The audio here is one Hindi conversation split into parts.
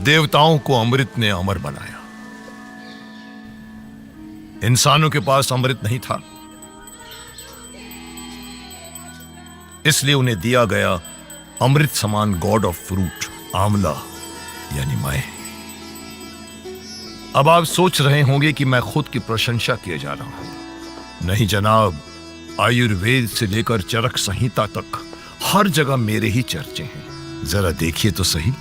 देवताओं को अमृत ने अमर बनाया। इंसानों के पास अमृत नहीं था, इसलिए उन्हें दिया गया अमृत समान गॉड ऑफ फ्रूट, आंवला यानी मैं। अब आप सोच रहे होंगे कि मैं खुद की प्रशंसा किए जा रहा हूं। नहीं जनाब, आयुर्वेद से लेकर चरक संहिता तक हर जगह मेरे ही चर्चे हैं। जरा देखिए तो सही,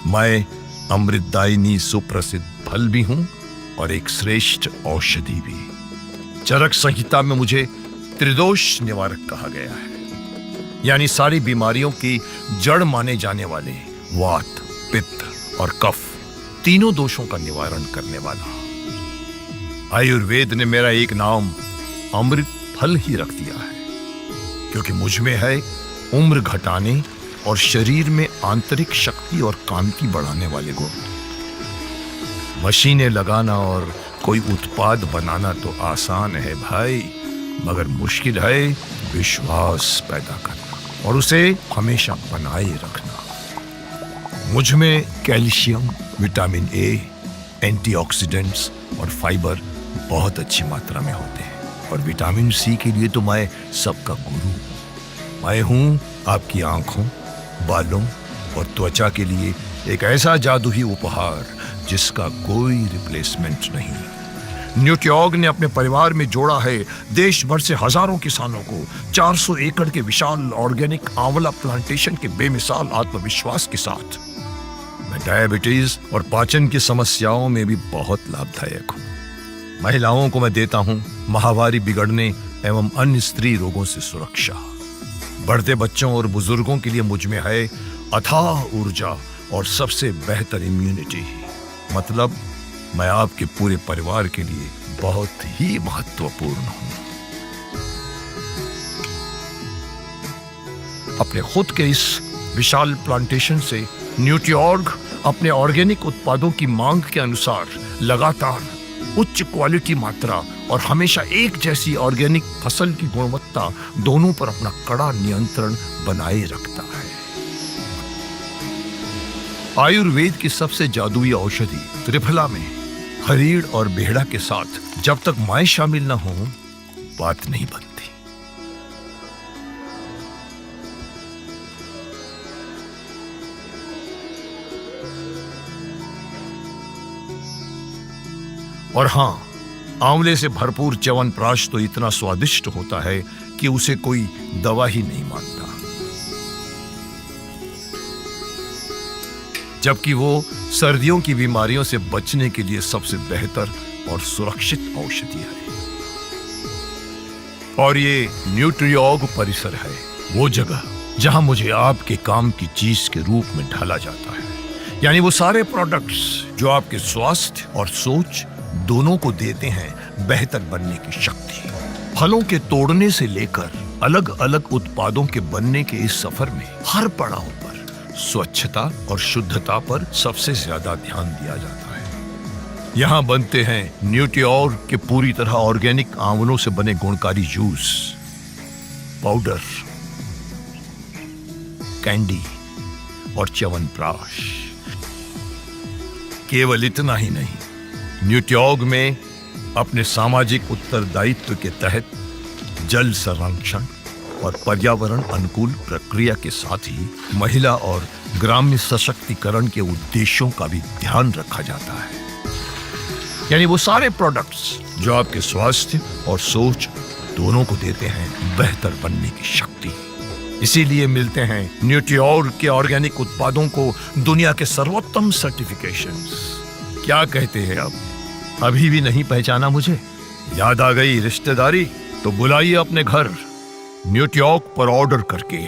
मैं अमृतदायिनी सुप्रसिद्ध फल भी हूं और एक श्रेष्ठ औषधि भी। चरक संहिता में मुझे त्रिदोष निवारक कहा गया है, यानी सारी बीमारियों की जड़ माने जाने वाले वात, पित्त और कफ तीनों दोषों का निवारण करने वाला। आयुर्वेद ने मेरा एक नाम अमृत फल ही रख दिया है, क्योंकि मुझ में है उम्र घटाने और शरीर में आंतरिक शक्ति और कांति बढ़ाने वाले गुण। मशीनें लगाना और कोई उत्पाद बनाना तो आसान है भाई, मगर मुश्किल है विश्वास पैदा करना और उसे हमेशा बनाए रखना। मुझ में कैल्शियम, विटामिन ए, एंटीऑक्सीडेंट्स और फाइबर बहुत अच्छी मात्रा में होते हैं, और विटामिन सी के लिए तो मैं सबका गुरु। मैं हूं आपकी आंखों, बालों और त्वचा के लिए एक ऐसा जादुई उपहार जिसका कोई रिप्लेसमेंट नहीं। न्यूट्रिऑर्ग ने अपने परिवार में जोड़ा है देश भर से हजारों किसानों को 400 एकड़ के विशाल ऑर्गेनिक आंवला प्लांटेशन के बेमिसाल आत्मविश्वास के साथ। मैं डायबिटीज और पाचन की समस्याओं में भी बहुत लाभदायक हूँ। महिलाओं को मैं देता हूँ माहवारी बिगड़ने एवं अन्य स्त्री रोगों से सुरक्षा। बढ़ते बच्चों और बुजुर्गों के लिए मुझ में है अथाह ऊर्जा और सबसे बेहतर इम्यूनिटी। मतलब मैं आपके पूरे परिवार के लिए बहुत ही महत्वपूर्ण हूं। अपने खुद के इस विशाल प्लांटेशन से न्यूट्रिऑर्ग अपने ऑर्गेनिक उत्पादों की मांग के अनुसार लगातार उच्च क्वालिटी मात्रा और हमेशा एक जैसी ऑर्गेनिक फसल की गुणवत्ता दोनों पर अपना कड़ा नियंत्रण बनाए रखता है। आयुर्वेद की सबसे जादुई औषधि त्रिफला में हरीड़ और बेहड़ा के साथ जब तक मैं शामिल न हूं, बात नहीं बनती। और हां, आंवले से भरपूर च्यवनप्राश तो इतना स्वादिष्ट होता है कि उसे कोई दवा ही नहीं मानता, जबकि वो सर्दियों की बीमारियों से बचने के लिए सबसे बेहतर और सुरक्षित औषधि है। और ये न्यूट्रिऑर्ग परिसर है वो जगह जहां मुझे आपके काम की चीज के रूप में ढाला जाता है, यानी वो सारे प्रोडक्ट्स जो आपके स्वास्थ्य और सोच दोनों को देते हैं बेहतर बनने की शक्ति। फलों के तोड़ने से लेकर अलग अलग उत्पादों के बनने के इस सफर में हर पड़ाव पर स्वच्छता और शुद्धता पर सबसे ज्यादा ध्यान दिया जाता है। यहाँ बनते हैं न्यूट्रिऑर्ग के पूरी तरह ऑर्गेनिक आंवलों से बने गुणकारी जूस, पाउडर, कैंडी और च्यवनप्राश। केवल इतना ही नहीं, न्यूट्रिऑर्ग में अपने सामाजिक उत्तरदायित्व के तहत जल संरक्षण और पर्यावरण अनुकूल प्रक्रिया के साथ ही महिला और ग्राम्य सशक्तिकरण के उद्देश्यों का भी ध्यान रखा जाता है। यानी वो सारे प्रोडक्ट्स जो आपके स्वास्थ्य और सोच दोनों को देते हैं बेहतर बनने की शक्ति। इसीलिए मिलते हैं न्यूट्रिऑर्ग के ऑर्गेनिक उत्पादों को दुनिया के सर्वोत्तम सर्टिफिकेशंस। क्या कहते हैं अब? अभी भी नहीं पहचाना मुझे? याद आ गई रिश्तेदारी? तो बुलाइए अपने घर न्यूट्रिऑर्ग पर ऑर्डर करके।